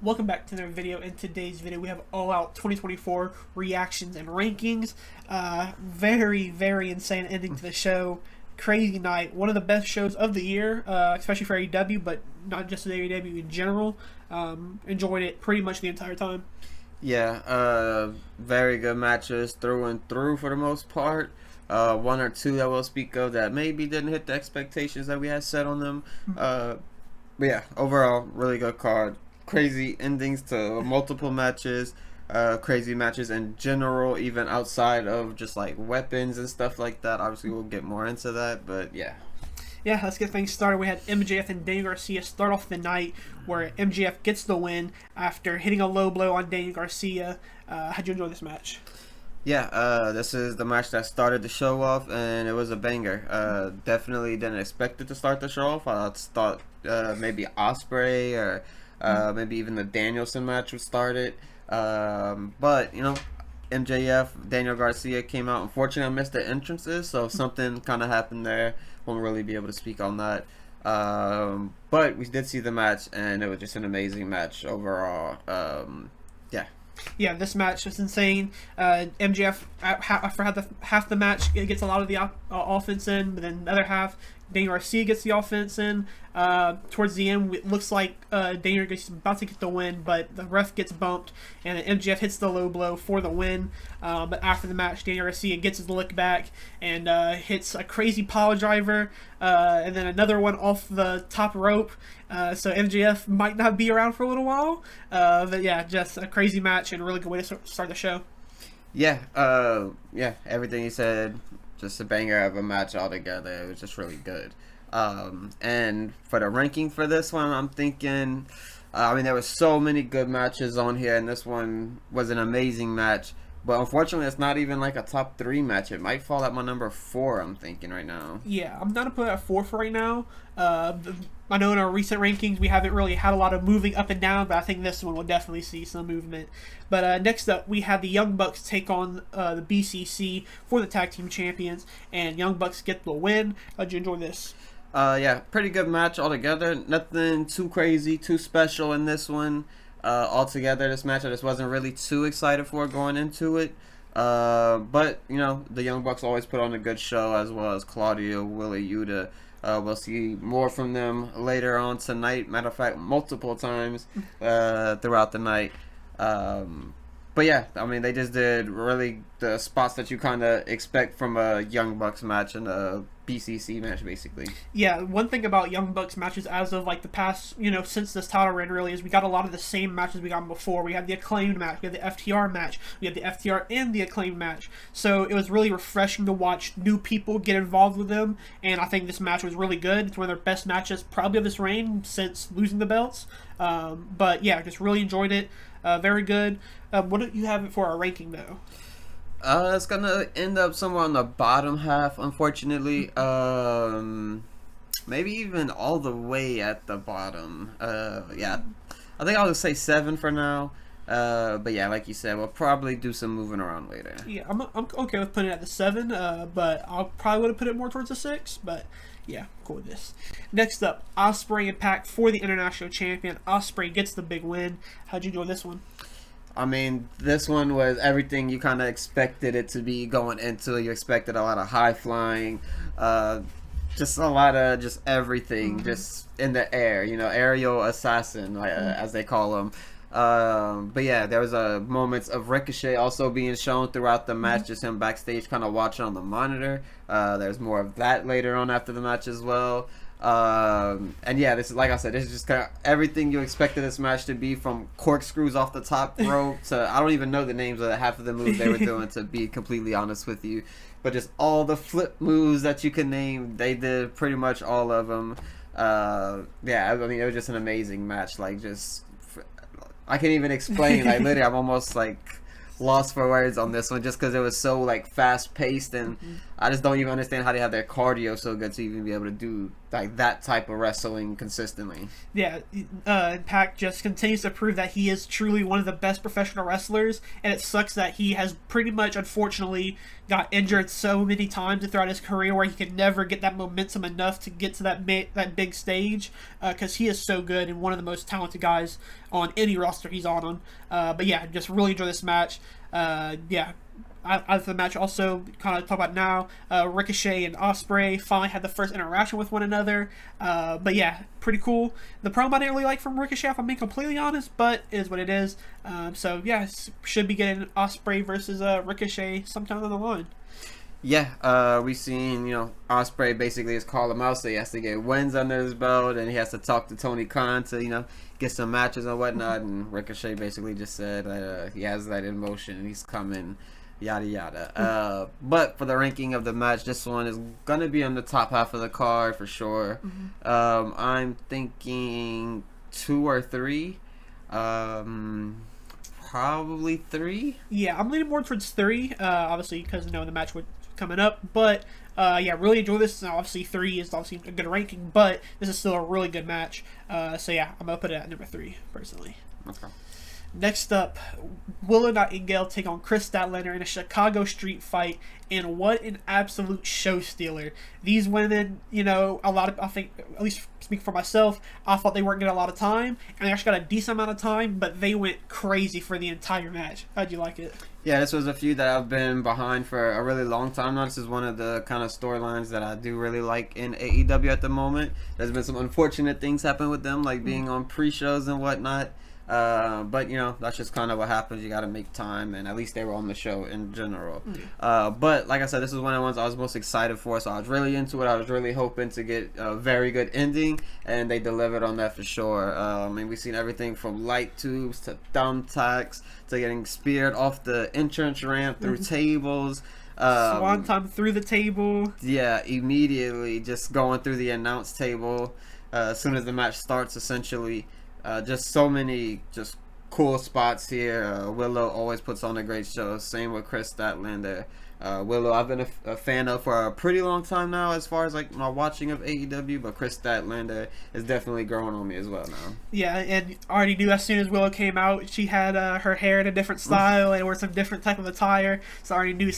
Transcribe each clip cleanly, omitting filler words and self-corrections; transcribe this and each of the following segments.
Welcome back to another video. In today's video, we have All Out 2024 reactions and rankings. Very insane ending to the show. Crazy night. One of the best shows of the year, especially for AEW, but not just AEW in general. Enjoyed it pretty much the entire time. Yeah, very good matches through and through for the most part. One or two that we'll speak of that maybe didn't hit the expectations that we had set on them. But yeah, overall, really good card. Crazy endings to multiple matches, crazy matches in general, even outside of just like weapons and stuff like that. Obviously, we'll get more into that, but yeah. Yeah, let's get things started. We had MJF and Daniel Garcia start off the night where MJF gets the win after hitting a low blow on Daniel Garcia. How'd you enjoy this match? Yeah, this is the match that started the show off, and it was a banger. Definitely didn't expect it to start the show off. I thought maybe Ospreay or maybe even the Danielson match would start it. But, you know, MJF, Daniel Garcia came out. Unfortunately, I missed the entrances, so something kind of happened there. Won't really be able to speak on that. But we did see the match, and it was just an amazing match overall. Yeah. Yeah, this match was insane. MJF, after half the match, it gets a lot of the offense in, but then the other half, Daniel Garcia gets the offense in. Towards the end, it looks like Daniel Garcia is about to get the win, but the ref gets bumped, and then MJF hits the low blow for the win. But after the match, Daniel Garcia gets his lick back and hits a crazy pile driver, and then another one off the top rope. So MJF might not be around for a little while. But yeah, just a crazy match and a really good way to start the show. Yeah, everything he said, just a banger of a match altogether. It was just really good. And for the ranking for this one, I'm thinking, I mean, there were so many good matches on here, and this one was an amazing match. But unfortunately, it's not even like a top 3 match. It might fall at my number 4, I'm thinking right now. Yeah, I'm going to put it at 4 for right now. I know in our recent rankings, we haven't really had a lot of moving up and down, but I think this one will definitely see some movement. But next up, we have the Young Bucks take on the BCC for the Tag Team Champions, and Young Bucks get the win. How'd you enjoy this? Yeah, pretty good match altogether. Nothing too crazy, too special in this one. Altogether, this match I just wasn't really too excited for going into it. But, you know, the Young Bucks always put on a good show, as well as Claudio, Willie, Yuta. We'll see more from them later on tonight. Matter of fact, multiple times throughout the night. But yeah, I mean, they just did really the spots that you kind of expect from a Young Bucks match and a BCC match, basically. Yeah, one thing about Young Bucks matches as of like the past, you know, since this title reign really is we got a lot of the same matches we got before. We had the Acclaimed match, we had the FTR match, we had the FTR and the Acclaimed match. So it was really refreshing to watch new people get involved with them, and I think this match was really good. It's one of their best matches probably of this reign since losing the belts. But yeah, just really enjoyed it. Very good. What do you have it for our ranking though? It's gonna end up somewhere on the bottom half, unfortunately. Maybe even all the way at the bottom. Yeah, I think I'll just say 7 for now. But yeah, like you said, we'll probably do some moving around later. Yeah, I'm okay with putting it at the 7, but I'll probably would have put it more towards the 6, but yeah, cool with this. Next up, Ospreay and Pac for the International Champion. Ospreay gets the big win. How'd you enjoy this one? I mean, this one was everything you kind of expected it to be going into. You expected a lot of high flying, just a lot of just everything, just in the air. You know, aerial assassin, as they call them. But yeah, there was moments of Ricochet also being shown throughout the match, just him backstage kind of watching on the monitor. There's more of that later on after the match as well. And yeah, this is, like I said, this is just kind of everything you expected this match to be, from corkscrews off the top rope to, I don't even know the names of half of the moves they were doing, to be completely honest with you. But just all the flip moves that you can name, they did pretty much all of them. Yeah, I mean, it was just an amazing match. Like, just, I can't even explain. Like, literally, I'm almost like lost for words on this one, just because it was so like fast paced, and I just don't even understand how they have their cardio so good to even be able to do like that type of wrestling consistently. Yeah, Impact just continues to prove that he is truly one of the best professional wrestlers, and it sucks that he has pretty much, unfortunately, got injured so many times throughout his career where he could never get that momentum enough to get to that big stage, because he is so good and one of the most talented guys on any roster he's on. But yeah, just really enjoy this match. Yeah. After the match, also kind of talk about now, Ricochet and Ospreay finally had the first interaction with one another. But yeah, pretty cool. The promo I didn't really like from Ricochet, if I'm being completely honest, but it is what it is. So yeah, should be getting Ospreay versus Ricochet sometime down the line. Yeah, we've seen, Ospreay basically has called him out, so he has to get wins under his belt, and he has to talk to Tony Khan to, get some matches and whatnot, and Ricochet basically just said that he has that in motion, and he's coming, yada yada. But for the ranking of the match, this one is gonna be on the top half of the card for sure. I'm thinking 2 or 3. Probably 3. Yeah, I'm leaning more towards 3, obviously because the match was coming up. But yeah, really enjoy this. Now, obviously 3 is obviously a good ranking, but this is still a really good match. So yeah, I'm gonna put it at number 3 personally. Okay. Next up, Willow Nightingale take on Chris Statlander in a Chicago street fight, and what an absolute show stealer. These women, I think, at least speaking for myself, I thought they weren't getting a lot of time, and they actually got a decent amount of time, but they went crazy for the entire match. How'd you like it? Yeah, this was a feud that I've been behind for a really long time now. This is one of the kind of storylines that I do really like in AEW at the moment. There's been some unfortunate things happen with them, like being on pre-shows and whatnot. But that's just kind of what happens. You got to make time, and at least they were on the show in general. But like I said, this is one of the ones I was most excited for, so I was really into it. I was really hoping to get a very good ending, and they delivered on that for sure. We've seen everything from light tubes to thumbtacks to getting speared off the entrance ramp through tables. Swanton through the table. Yeah, immediately just going through the announce table as soon as the match starts, essentially. Just so many just cool spots here. Willow always puts on a great show. Same with Chris Statlander. Willow, I've been a fan of for a pretty long time now as far as like my watching of AEW, but Chris Statlander is definitely growing on me as well now. Yeah, and I already knew as soon as Willow came out, she had her hair in a different style and wore some different type of attire, so I already knew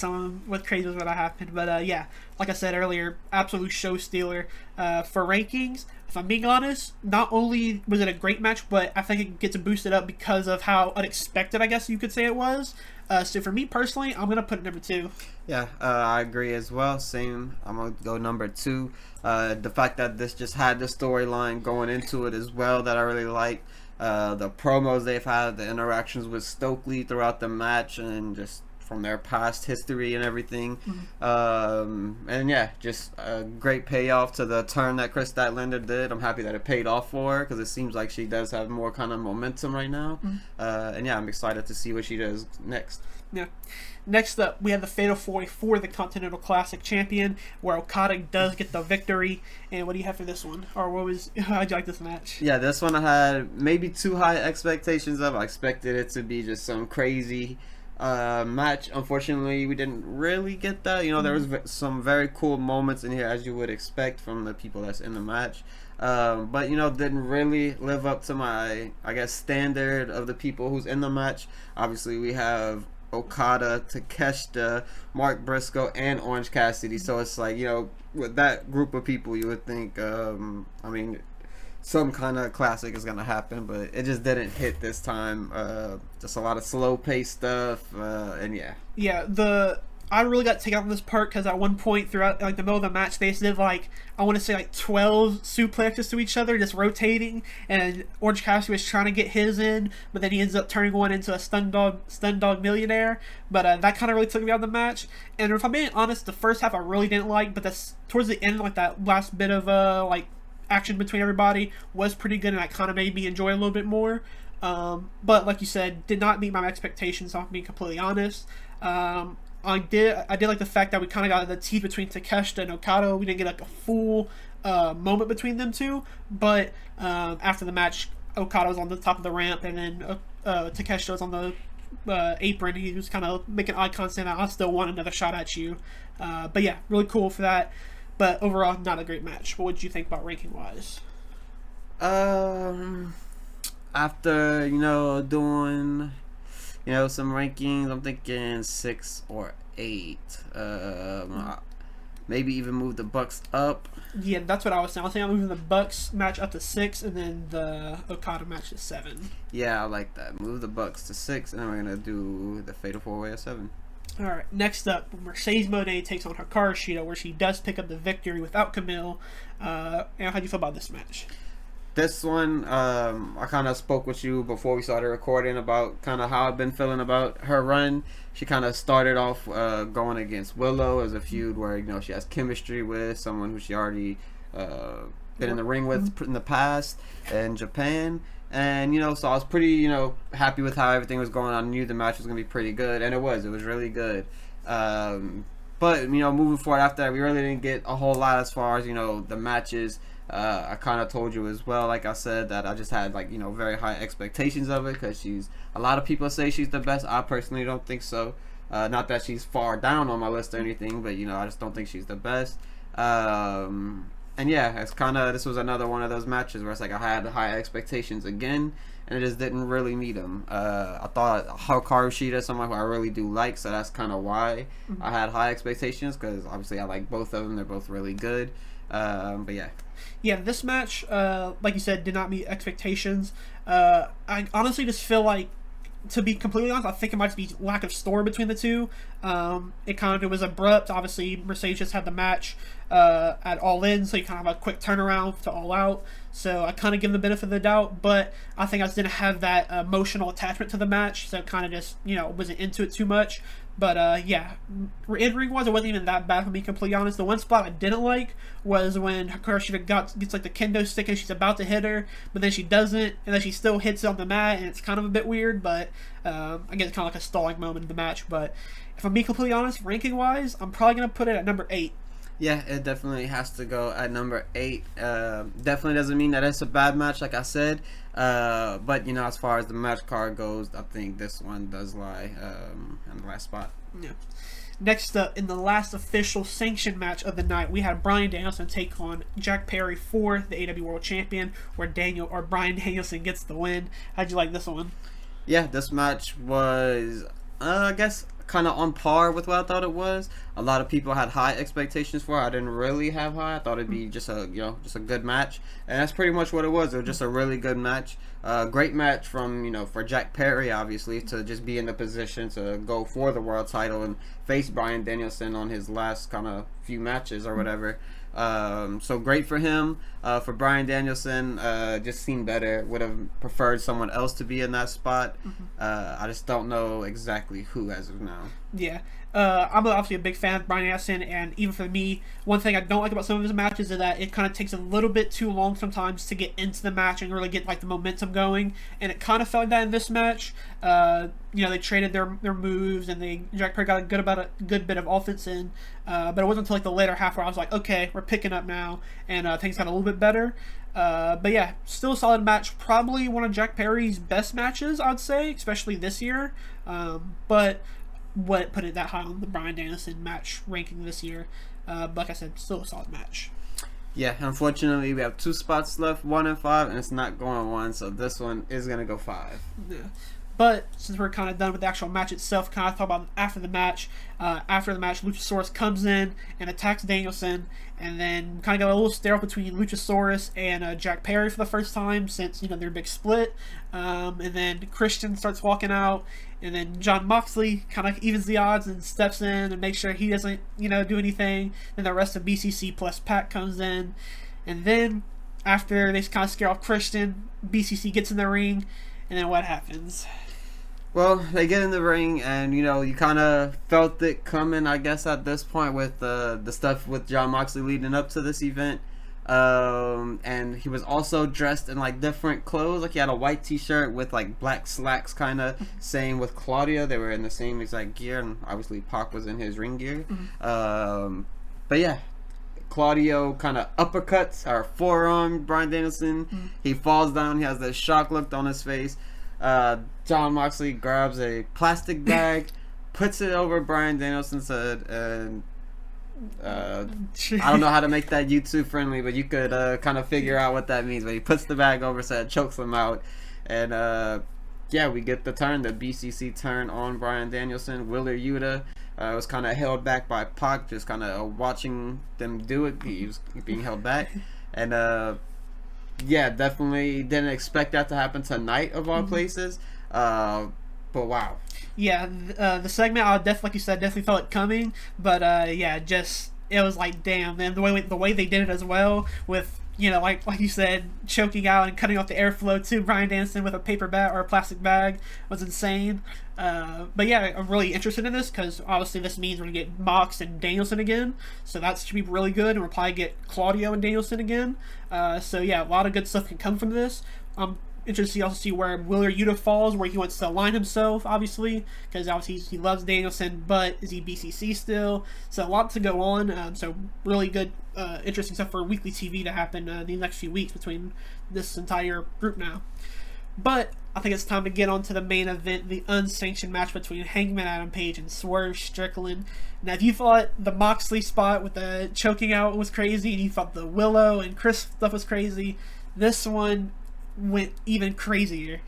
what crazy was going to happen. But yeah, like I said earlier, absolute show stealer. For rankings, if I'm being honest, not only was it a great match, but I think it gets boosted up because of how unexpected, I guess you could say it was. So for me personally, I'm going to put it number 2. Yeah, I agree as well. Same. I'm going to go number 2. The fact that this just had the storyline going into it as well that I really liked. The promos they've had, the interactions with Stokely throughout the match, and just from their past history and everything. And yeah, just a great payoff to the turn that Chris Statlander did. I'm happy that it paid off for her because it seems like she does have more kind of momentum right now. And yeah, I'm excited to see what she does next. Yeah. Next up, we have the Fatal 4 for the Continental Classic Champion, where Okada does get the victory. And what do you have for this one? Or how'd you like this match? Yeah, this one I had maybe too high expectations of. I expected it to be just some crazy match. Unfortunately, we didn't really get that. There was some very cool moments in here, as you would expect from the people that's in the match. But didn't really live up to my, I guess, standard of the people who's in the match. Obviously, we have Okada, Takeshita, Mark Briscoe, and Orange Cassidy. So it's like, with that group of people, you would think, some kind of classic is going to happen, but it just didn't hit this time. Just a lot of slow-paced stuff, and yeah. Yeah, I really got taken out on this part because at one point throughout the middle of the match, they did 12 suplexes to each other, just rotating, and Orange Cassidy was trying to get his in, but then he ends up turning one into a stun dog millionaire. But that kind of really took me out of the match. And if I'm being honest, the first half I really didn't like, but that's towards the end, that last bit of action between everybody was pretty good, and that kind of made me enjoy it a little bit more. But like you said, did not meet my expectations, so I'm being completely honest. I did like the fact that we kind of got the teeth between Takeshita and Okada. We didn't get a full moment between them two, but after the match, Okada was on the top of the ramp, and then Takeshita was on the apron. He was kind of making eye contact saying, I still want another shot at you. But yeah, really cool for that. But overall, not a great match. What did you think about ranking wise? After doing some rankings, I'm thinking 6 or 8. Maybe even move the Bucks up. Yeah, that's what I was saying. I was thinking I'm moving the Bucks match up to 6, and then the Okada match to 7. Yeah, I like that. Move the Bucks to 6, and then we're gonna do the Fatal 4-Way at 7. All right. Next up, Mercedes Moné takes on Hikaru Shida, where she does pick up the victory without Camille. How do you feel about this match? This one, I kind of spoke with you before we started recording about kind of how I've been feeling about her run. She kind of started off going against Willow as a feud where she has chemistry with someone who she already been in the ring with in the past in Japan. And so I was pretty happy with how everything was going on. I knew the match was gonna be pretty good, and it was really good. But moving forward after that, we really didn't get a whole lot as far as the matches. I kind of told you as well, like I said, that I just had very high expectations of it because a lot of people say she's the best. I personally don't think so. Not that she's far down on my list or anything, but I just don't think she's the best. And yeah, this was another one of those matches where it's like I had high expectations again, and it just didn't really meet them. I thought Hikaru Shida is someone who I really do like, so that's kind of why I had high expectations, because obviously I like both of them. They're both really good. But yeah. Yeah, this match, like you said, did not meet expectations. I honestly just feel like, to be completely honest, I think it might be lack of story between the two. It was abrupt. Obviously, Mercedes just had the match at All In, so you kind of have a quick turnaround to All Out. So I kind of give them the benefit of the doubt, but I think I just didn't have that emotional attachment to the match, so kind of just wasn't into it too much. But yeah, in ring wise, it wasn't even that bad, to be completely honest. The one spot I didn't like was when Hikaru Shida gets like the kendo stick and she's about to hit her, but then she doesn't, and then she still hits it on the mat, and it's kind of a bit weird. But I guess it's kind of like a stalling moment in the match. But if I'm being completely honest, ranking wise, I'm probably gonna put it at number 8. Yeah, it definitely has to go at number 8. Definitely doesn't mean that it's a bad match, like I said. But as far as the match card goes, I think this one does lie in the last spot. Yeah. Next up, in the last official sanctioned match of the night, we had Bryan Danielson take on Jack Perry for the AEW World Champion, where Bryan Danielson gets the win. How'd you like this one? Yeah, this match was, I guess, kind of on par with what I thought it was. A lot of people had high expectations for it. I didn't really have high. I thought it'd be just a good match, and that's pretty much what it was. It was just a really good match. Great match from for Jack Perry, obviously, to just be in the position to go for the world title and face Bryan Danielson on his last kind of few matches or whatever. So great for him. For Bryan Danielson, just seemed better. Would have preferred someone else to be in that spot. I just don't know exactly who as of now. Yeah. I'm obviously a big fan of Bryan Danielson, and even for me, one thing I don't like about some of his matches is that it kind of takes a little bit too long sometimes to get into the match and really get like the momentum going, and it kind of felt like that in this match. They traded their moves, and Jack Perry got a good bit of offense in, but it wasn't until like the later half where I was like, okay, we're picking up now, and things got a little bit better. But yeah, still a solid match. Probably one of Jack Perry's best matches, I'd say, especially this year. But what put it that high on the Bryan Danielson match ranking this year. But like I said, still a solid match. Yeah, unfortunately, we have 2 spots left, 1 and 5, and it's not going 1, so this one is going to go 5. Yeah. But since we're kind of done with the actual match itself, kind of talk about after the match. After the match, Luchasaurus comes in and attacks Danielson, and then kind of got a little stare off between Luchasaurus and Jack Perry for the first time since their big split. And then Christian starts walking out, and then Jon Moxley kind of evens the odds and steps in and makes sure he doesn't do anything. Then the rest of BCC plus Pac comes in, and then after they kind of scare off Christian, BCC gets in the ring, and then what happens? Well, they get in the ring, and you kind of felt it coming, I guess, at this point with the stuff with Jon Moxley leading up to this event. And he was also dressed in like different clothes. Like he had a white t-shirt with like black slacks, kind of. Same with Claudia. They were in the same exact gear, and obviously Pac was in his ring gear. But yeah, Claudio kind of uppercuts or forearm Bryan Danielson. He falls down. He has this shock look on his face. John Moxley grabs a plastic bag, puts it over Bryan Danielson's head, and I don't know how to make that YouTube friendly, but you could kind of figure out what that means. But he puts the bag over his head, chokes him out, and yeah, we get the turn, the BCC turn on Bryan Danielson. Wheeler Yuta was kind of held back by Pac, just kind of watching them do it. He was being held back, and yeah, definitely didn't expect that to happen tonight of all places. But wow. Yeah, the segment, I definitely, like you said, definitely felt it coming. But yeah, just it was like, damn, man, the way they did it as well, with, you know, like you said, choking out and cutting off the airflow to Bryan Danielson with a paper bag or a plastic bag was insane. But yeah, I'm really interested in this because obviously this means we're gonna get Mox and Danielson again, so that should be really good, and we'll probably get Claudio and Danielson again. So yeah, a lot of good stuff can come from this. Interested to also see where Wheeler Yuta falls, where he wants to align himself, obviously, because obviously he loves Danielson, but is he BCC still? So a lot to go on. So really good, interesting stuff for weekly TV to happen the next few weeks between this entire group now. But I think it's time to get on to the main event, the unsanctioned match between Hangman Adam Page and Swerve Strickland. Now, if you thought the Moxley spot with the choking out was crazy, and you thought the Willow and Chris stuff was crazy, this one went even crazier.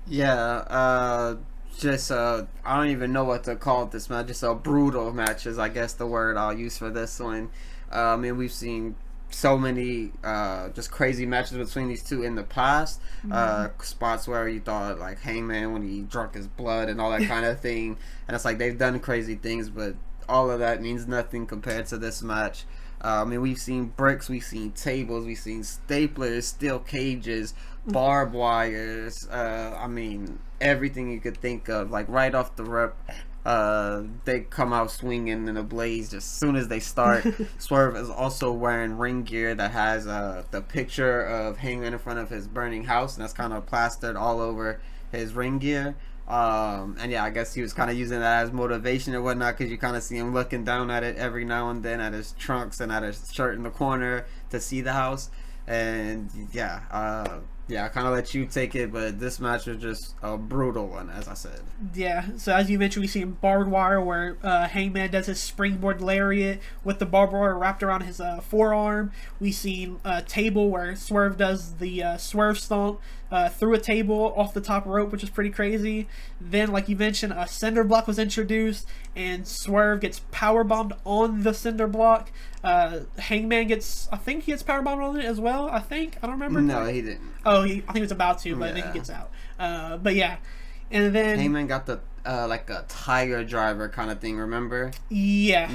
Yeah, just I don't even know what to call this match. Just a brutal match is, I guess, the word I'll use for this one. I mean, we've seen so many just crazy matches between these two in the past. Spots where you thought, like, Hangman when he drunk his blood and all that kind of thing, and it's like they've done crazy things, but all of that means nothing compared to this match. I mean, we've seen bricks, we've seen tables, we've seen staplers, steel cages, barbed wires. I mean, everything you could think of. Like, right off the rip, they come out swinging in a blaze just as soon as they start. Swerve is also wearing ring gear that has the picture of Hangman in front of his burning house, and that's kind of plastered all over his ring gear. And yeah, I guess he was kind of using that as motivation and whatnot, because you kind of see him looking down at it every now and then, at his trunks and at his shirt in the corner to see the house. And yeah, I kind of let you take it, but this match was just a brutal one, as I said. Yeah, so as you mentioned, we see barbed wire where Hangman does his springboard lariat with the barbed wire wrapped around his forearm. We see a table where Swerve does the Swerve stomp through a table off the top rope, which is pretty crazy. Then, like you mentioned, a cinder block was introduced, and Swerve gets powerbombed on the cinder block. Hangman gets, I think he gets powerbombed on it as well. I don't remember. No, he didn't. Oh, I think he was about to, but then he gets out. But yeah, and then Hangman got the like a tiger driver kind of thing. Remember? Yeah.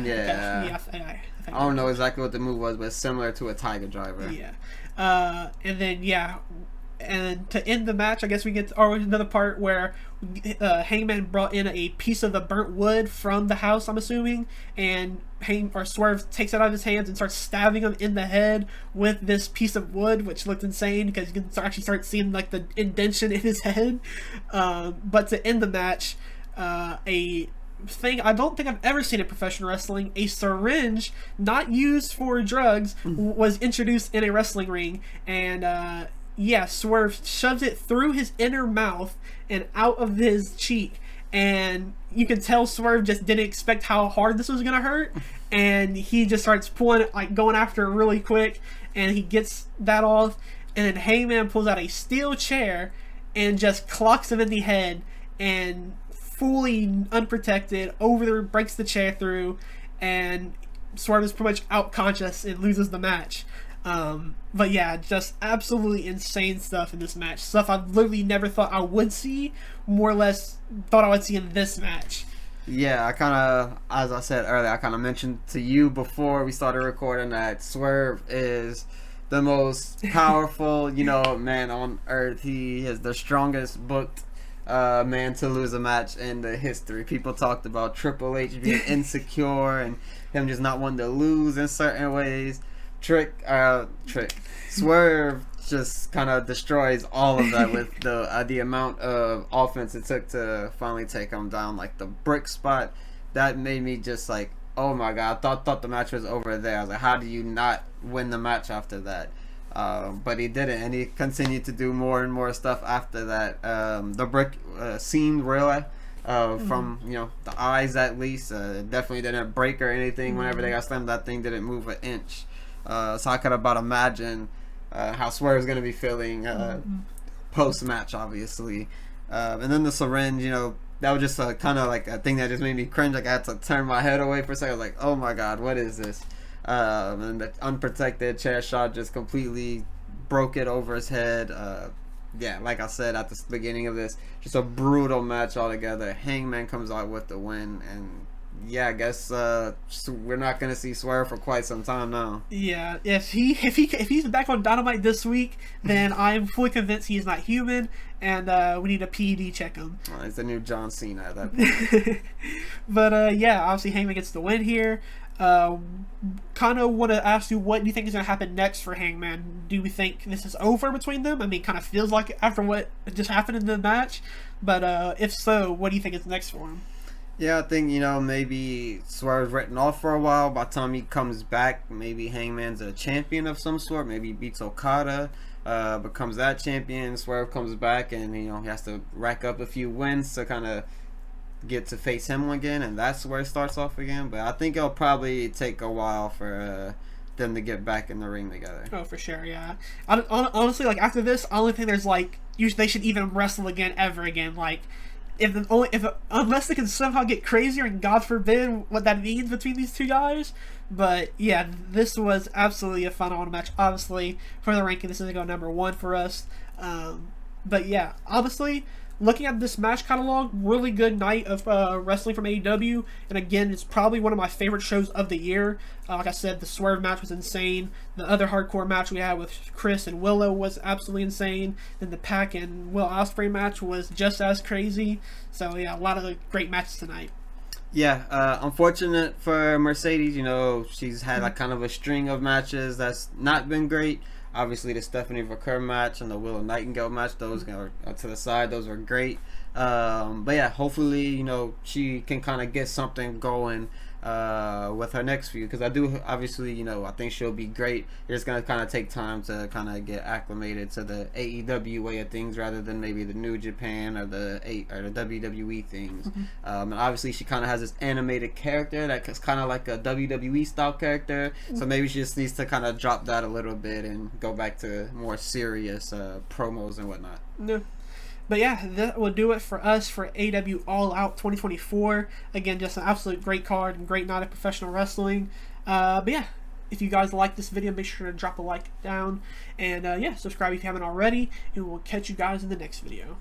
I don't know exactly what the move was, but it's similar to a tiger driver. Yeah. And then and to end the match, I guess we get another part where Hangman brought in a piece of the burnt wood from the house, I'm assuming, and Swerve takes it out of his hands and starts stabbing him in the head with this piece of wood, which looked insane because you can actually start seeing like the indentation in his head. But to end the match, a thing I don't think I've ever seen in professional wrestling, a syringe not used for drugs was introduced in a wrestling ring, and Swerve shoves it through his inner mouth and out of his cheek, and you can tell Swerve just didn't expect how hard this was gonna hurt, and he just starts pulling it, like going after it really quick, and he gets that off, and then Hangman pulls out a steel chair and just clocks him in the head, and fully unprotected breaks the chair through, and Swerve is pretty much out conscious and loses the match. But yeah, just absolutely insane stuff in this match. Stuff I literally never thought I would see, more or less thought I would see in this match. Yeah, I kind of, as I said earlier, I kind of mentioned to you before we started recording that Swerve is the most powerful, man on earth. He is the strongest booked man to lose a match in the history. People talked about Triple H being insecure and him just not wanting to lose in certain ways. Swerve just kind of destroys all of that with the amount of offense it took to finally take him down. Like the brick spot, that made me just like, oh my god, I thought the match was over there. I was like, how do you not win the match after that? But he didn't, and he continued to do more and more stuff after that. The brick seemed real. From the eyes at least, definitely didn't break or anything. Whenever they got slammed, that thing didn't move an inch. So I could about imagine how Swerve's gonna be feeling post match, obviously. And then the syringe, that was just kind of like a thing that just made me cringe. Like I had to turn my head away for a second. I was like, oh my god, what is this? And the unprotected chair shot just completely broke it over his head. Yeah, like I said at the beginning of this, just a brutal match altogether. Hangman comes out with the win, and yeah, I guess we're not gonna see Swerve for quite some time now. Yeah, if he's back on Dynamite this week, then I'm fully convinced he is not human, and we need a PED check him. It's the new John Cena at that point. But yeah, obviously Hangman gets the win here. Kind of want to ask you, what do you think is going to happen next for Hangman? Do we think this is over between them? I mean, kind of feels like it after what just happened in the match, but if so, what do you think is next for him? Yeah, I think, maybe Swerve's written off for a while. By the time he comes back, maybe Hangman's a champion of some sort. Maybe he beats Okada, becomes that champion. Swerve comes back, and, he has to rack up a few wins to kind of get to face him again, and that's where it starts off again. But I think it'll probably take a while for them to get back in the ring together. Oh, for sure, yeah. Honestly, like after this, I don't think there's they should even wrestle again ever again. Like, unless they can somehow get crazier, and God forbid what that means between these two guys. But yeah, this was absolutely a phenomenal match. Obviously, for the ranking, this is going to go number 1 for us. But yeah, obviously, looking at this match catalog, really good night of wrestling from AEW, and again, it's probably one of my favorite shows of the year. Like I said, the Swerve match was insane. The other hardcore match we had with Chris and Willow was absolutely insane. Then the Pac and Will Ospreay match was just as crazy. So yeah, a lot of great matches tonight. Yeah, unfortunate for Mercedes. She's had kind of a string of matches that's not been great. Obviously, the Stephanie Vaquer match and the Willow Nightingale match, those are to the side. Those were great. But yeah, hopefully, she can kind of get something going with her next feud. Because I do, obviously, I think she'll be great. It's going to kind of take time to kind of get acclimated to the AEW way of things rather than maybe the New Japan or the WWE things. And obviously, she kind of has this animated character that's kind of like a WWE style character. So maybe she just needs to kind of drop that a little bit and go back to more serious promos and whatnot. No. But yeah, that will do it for us for AEW All Out 2024. Again, just an absolute great card and great night of professional wrestling. But yeah, if you guys like this video, make sure to drop a like down. And yeah, subscribe if you haven't already. And we'll catch you guys in the next video.